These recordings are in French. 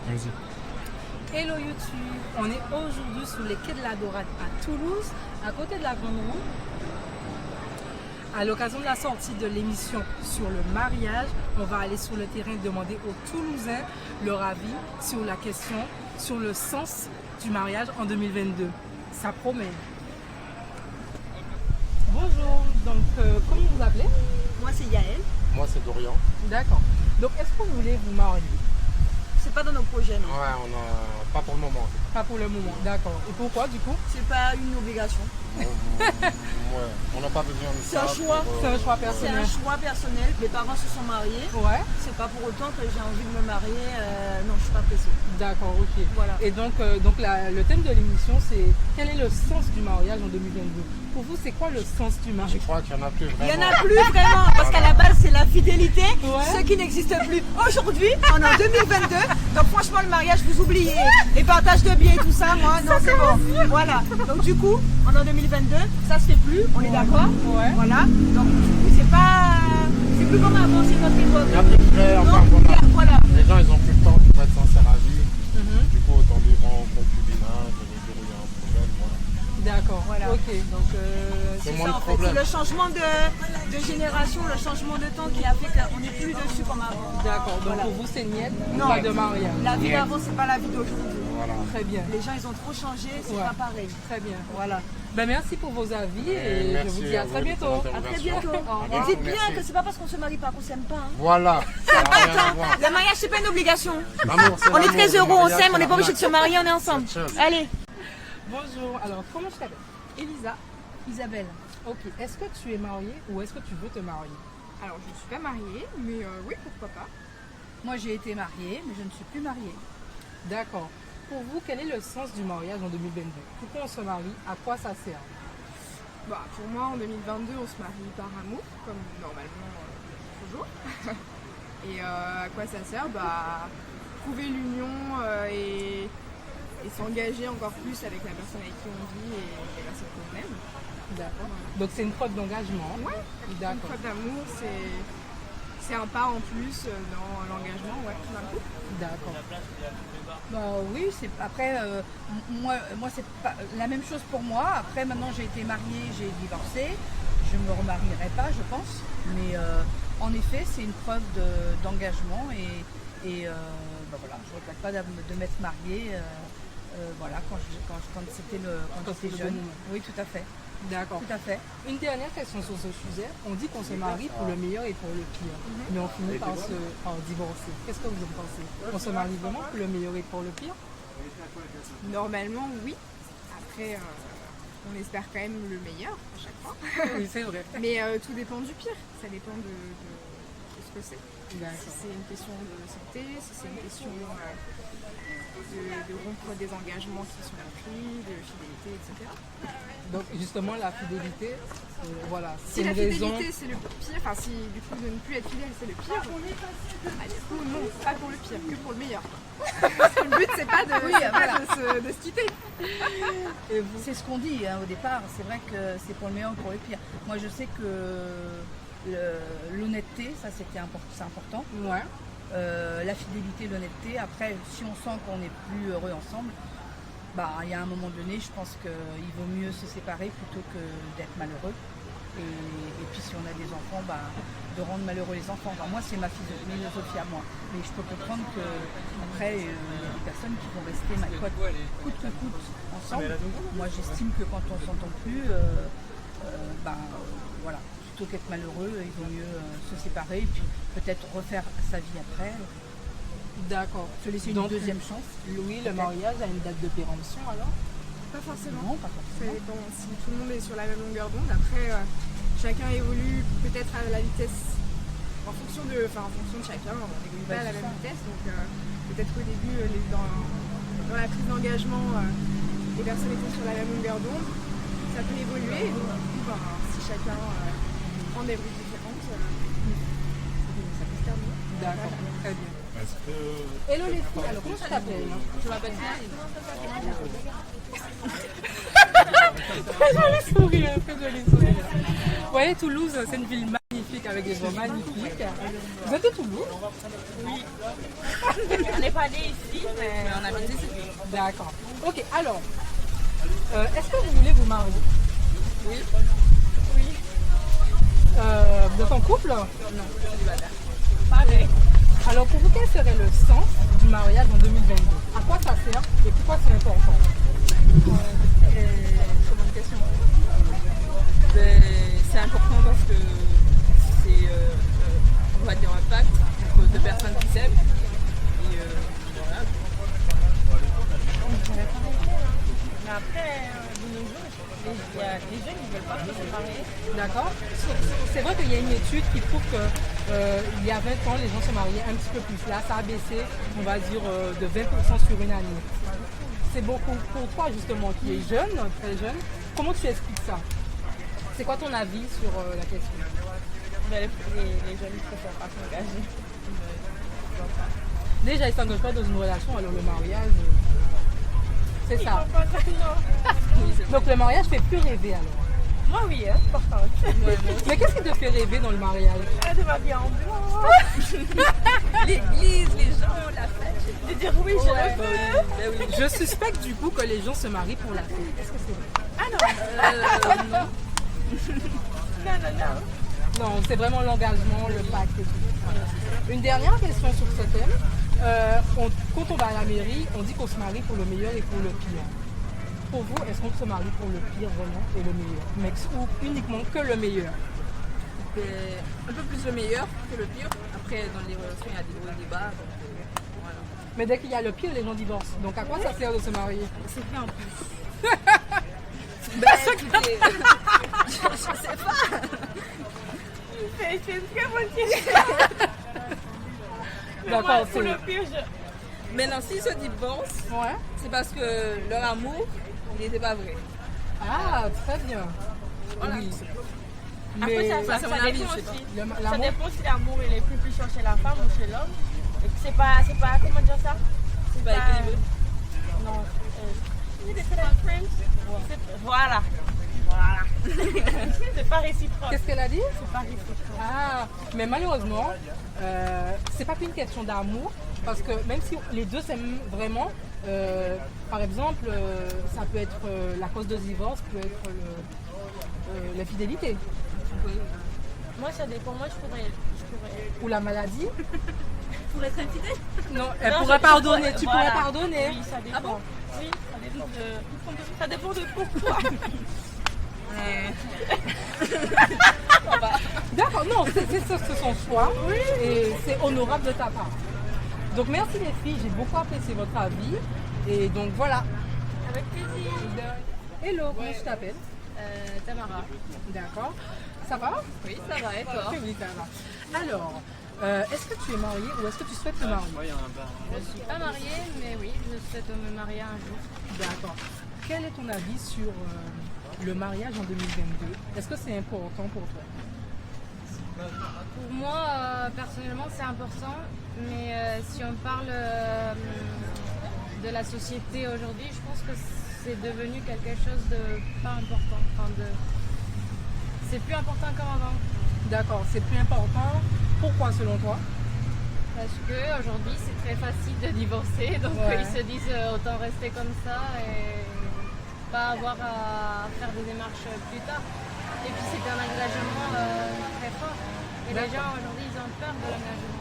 Vas-y. Hello YouTube, on est aujourd'hui sur les quais de la Dorade à Toulouse, à côté de la Grande Roue. À l'occasion de la sortie de l'émission sur le mariage, on va aller sur le terrain demander aux Toulousains leur avis sur la question, sur le sens du mariage en 2022. Ça promet. Bonjour, donc comment vous appelez? Moi c'est Yael. Moi c'est Dorian. D'accord. Donc est-ce que vous voulez vous marier? C'est pas dans nos projets, non. Ouais, on a pas pour le moment. Pas pour le moment, d'accord. Et pourquoi du coup? C'est pas une obligation. Ouais, on n'a pas besoin de C'est ça. un choix. C'est un choix C'est personnel. un choix personnel. Mes parents se sont mariés. Ouais. C'est pas pour autant que j'ai envie de me marier. Non, je suis pas pressée. D'accord, ok. Voilà. Et donc, le thème de l'émission, c'est quel est le sens du mariage en 2022? Pour vous, c'est quoi le sens du Je mariage? crois qu'il n'y en a plus Il vraiment. y en a plus vraiment, parce qu'à la base c'est la fidélité, Ouais. ce qui n'existe plus. Aujourd'hui, on est en 2022, donc franchement le mariage vous oubliez. Les partages de biens et tout ça, moi, non c'est bon. Voilà, donc du coup, on est en 2022, ça se fait plus, on est d'accord. Ouais. Voilà, donc du coup c'est plus comme avant, c'est notre époque. Il y a plus de frères, enfin Donc, voilà. voilà. Les gens ils ont plus le temps pour être sincères à vie. Du coup, autant vivre en concubinage, les jours où il y a un problème, voilà. D'accord, Voilà. ok. Donc C'est c'est moins ça le en fait, problème. c'est le changement de génération, le changement de temps qui a fait qu'on n'est plus dessus comme avant. D'accord, donc Voilà. pour vous, c'est niette, Non. pas de mariage. La vie Yes. d'avant, c'est pas la vie d'aujourd'hui. Voilà. Très bien, Les gens, ils ont trop changé, c'est Ouais. pas pareil. très bien. Voilà. Ben, merci pour vos avis et je Merci vous dis à à très vous bientôt. pour À très bientôt. À Et bientôt, dites bien merci. que c'est pas parce qu'on se marie pas qu'on s'aime pas. Hein. Voilà. Ça n'a rien à voir. Le mariage, c'est pas une obligation. L'amour, c'est On est l'amour. très Le heureux, on mariage, s'aime, on c'est n'est pas obligé de l'arnaque. se marier, on est ensemble. C'est autre chose. Allez. Bonjour, alors comment je t'appelle? Elisa, Isabelle. Ok, est-ce que tu es mariée ou est-ce que tu veux te marier? alors je ne suis pas mariée, mais oui, pourquoi pas. Moi, j'ai été mariée, mais je ne suis plus mariée. D'accord. Pour vous, quel est le sens du mariage en 2022? Pourquoi on se marie? À quoi ça sert? Bah, pour moi, en 2022, on se marie par amour, comme normalement toujours. Et à quoi ça sert? Bah, prouver l'union et s'engager encore plus avec la personne avec qui on vit et la personne qu'on aime. D'accord. Donc c'est une preuve d'engagement. Ouais, une D'accord. preuve d'amour, c'est un pas en plus dans l'engagement, ouais, d'un couple. D'accord. Bah oui, c'est après moi c'est pas la même chose pour moi. Après maintenant j'ai été mariée, j'ai divorcé, je me remarierai pas, je pense. Mais en effet, c'est une preuve d'engagement et bah voilà, je regrette pas de m'être mariée. Voilà, quand c'était quand c'est j'étais le jeune. bon moment. Oui, tout à fait, D'accord. tout à fait. Une dernière question sur ce sujet. On dit qu'on se marie pour le meilleur et pour le pire. Mais on finit par divorcer. Qu'est-ce que vous en pensez? On se marie vraiment pour le meilleur et pour le pire? Normalement, oui. Après, on espère quand même le meilleur à chaque fois. Oui, c'est vrai. Mais tout dépend du pire. Ça dépend de ce que c'est. Si c'est une question de santé, si c'est une question de rompre des engagements qui sont pris, de fidélité, etc. Donc justement la fidélité, voilà, Si c'est la une raison. fidélité c'est le pire, enfin si du coup de ne plus être fidèle c'est le pire, du coup non, pas pour le pire, que pour le meilleur. Parce que le but c'est pas de se quitter. Et vous? C'est ce qu'on dit hein, au départ. C'est vrai que c'est pour le meilleur ou pour le pire. Moi, je sais que l'honnêteté, ça c'est important. Ouais. La fidélité, l'honnêteté. Après, si on sent qu'on n'est plus heureux ensemble, bah, il y a un moment donné, je pense qu'il vaut mieux se séparer plutôt que d'être malheureux. Et puis si on a des enfants, bah, de rendre malheureux les enfants. Enfin, moi, c'est ma philosophie à moi. Mais je peux comprendre qu'après, il y a des personnes qui vont rester coûte que coûte ensemble. Moi, j'estime que quand on ne s'entend plus, voilà, plutôt qu'être malheureux, il vaut mieux se séparer et puis peut-être refaire sa vie après. D'accord. Se laisser une Donc, deuxième chance. Oui, le mariage a une date de péremption alors? Pas forcément. Non, pas Ça forcément. dépend si tout le monde est sur la même longueur d'onde. Après, chacun évolue peut-être à la vitesse, en fonction de chacun, on n'évolue pas à la même vitesse. Donc peut-être qu'au début, dans la prise d'engagement, les personnes étaient sur la même longueur d'onde. Ça peut évoluer. Et donc, du coup, si chacun prend des routes différentes, ça peut se terminer. D'accord, très bien. Hello les filles, alors comment tu t'appelles? Je m'appelle Très joli sourire, très joli sourire. Vous voyez, Toulouse, c'est une ville magnifique magnifique, avec des gens magnifiques. Vous êtes de Toulouse? On n'est pas né ici, mais on habite ici. D'accord. Ok, alors, est-ce que vous voulez vous marier? Oui. Vous êtes en couple? Non, célibataire. Pareil. Alors pour vous, quel serait le sens du mariage en 2022? À quoi ça sert et pourquoi c'est important? C'est bonne question. Ben, c'est important parce que c'est, on va dire, un pacte entre deux personnes qui s'aiment. Et voilà. Mais après, de nos jours, il y a des jeunes qui ne veulent pas se séparer. D'accord. C'est vrai qu'il y a une étude qui prouve que il y a 20 ans, les gens se mariaient un petit peu plus. Là, ça a baissé, on va dire, de 20% sur une année. C'est beaucoup pour toi, justement, qui est jeune, très jeune. Comment tu expliques ça? C'est quoi ton avis sur la question? Mais les jeunes ne préfèrent pas s'engager. Déjà, ils ne s'engagent pas dans une relation, alors le mariage, c'est ça. Oui, c'est Donc le mariage fait plus rêver alors. moi, oui, hein, important. Ouais, moi Mais qu'est-ce qui te fait rêver dans le mariage? de m'habiller en blanc. L'église, les gens, la fête. De dire oui, je le veux. Ben oui. Je suspecte du coup que les gens se marient pour la fête. Est-ce que c'est vrai? Ah non. Non. Non. Non, c'est vraiment l'engagement, le pacte et tout. Une dernière question sur ce thème. Quand on va à la mairie, on dit qu'on se marie pour le meilleur et pour le pire. Pour vous, est-ce qu'on se marie pour le pire vraiment et le meilleur? Mais ou uniquement que le meilleur? Ben, un peu plus le meilleur que le pire. Après, dans les relations, il y a des hauts et des bas. Donc, voilà. Mais dès qu'il y a le pire, les gens divorcent. Donc à quoi ça sert de se marier? C'est fait en plus. Ben, écoutez, je sais pas. C'est une très bonne question. D'accord, Pour c'est... le pire, maintenant, s'ils se divorcent, Ouais. c'est parce que leur amour, il n'était pas vrai. Ah, très bien. Voilà. Oui. Après, Mais ça, c'est mon avis, dépend je sais pas. aussi. le- Ça l'amour, dépend si l'amour il est plus puissant chez la femme ou chez l'homme. Et que c'est pas, comment dire ça? C'est Pas équilibré. Non. C'est pas friends. Voilà. C'est pas réciproque. qu'est-ce qu'elle a dit? C'est pas réciproque. Ah, mais malheureusement, c'est pas qu'une question d'amour, parce que même si les deux s'aiment vraiment, par exemple, ça peut être la cause de divorce, peut être l'infidélité Moi, ça dépend. Moi, je pourrais. ou la maladie. Pour être infidèle. Non, elle Non, pourrait je- pardonner. Tu voilà. pourrais pardonner. Oui, ça dépend. Ah bon? Oui, ça dépend de pourquoi. D'accord, non, c'est son choix et c'est honorable de ta part. Donc merci les filles, j'ai beaucoup apprécié votre avis et donc voilà. Avec plaisir. Hello, comment tu t'appelles? Tamara. D'accord. Ça va? Oui, ça va, et toi? Oui, ça va. Alors, est-ce que tu es mariée ou est-ce que tu souhaites te marier? Je suis pas mariée, mais oui, je souhaite me marier un jour. D'accord. Quel est ton avis sur le mariage en 2022? Est-ce que c'est important pour toi? Pour moi, personnellement, c'est important, mais si on parle de la société aujourd'hui, je pense que c'est devenu quelque chose de pas important. C'est plus important comme avant. D'accord, c'est plus important. Pourquoi selon toi? Parce qu'aujourd'hui, c'est très facile de divorcer, donc Ouais. ils se disent autant rester comme ça et pas avoir à faire des démarches plus tard. Et puis c'est un engagement très fort. Et les D'accord. gens aujourd'hui, ils ont peur de l'engagement.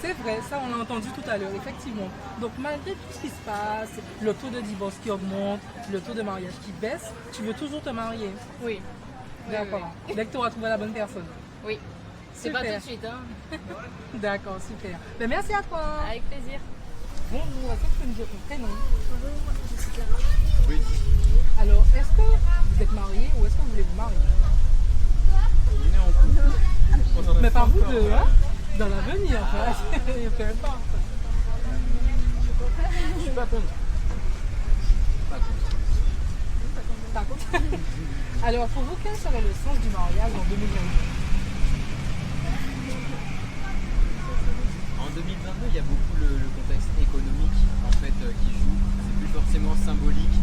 C'est vrai, ça on l'a entendu tout à l'heure, effectivement. Donc malgré tout ce qui se passe, le taux de divorce qui augmente, le taux de mariage qui baisse, tu veux toujours te marier? Oui. D'accord. Dès que tu auras trouvé la bonne personne. Oui. C'est pas Super. tout de suite, hein. D'accord, super. Ben, merci à toi. Avec plaisir. Bonjour, est-ce que tu peux me dire ton prénom? Oui. Alors, est-ce que vous êtes marié ou est-ce que vous voulez vous marier? On est en couple. On en a Mais pas pas vous encore, deux, hein? Dans l'avenir, en fait. Peu importe. Je suis pas contre. Par contre. Alors, pour vous, quel serait le sens du mariage en 2022? En 2022, il y a beaucoup le contexte économique en fait qui joue. C'est plus forcément symbolique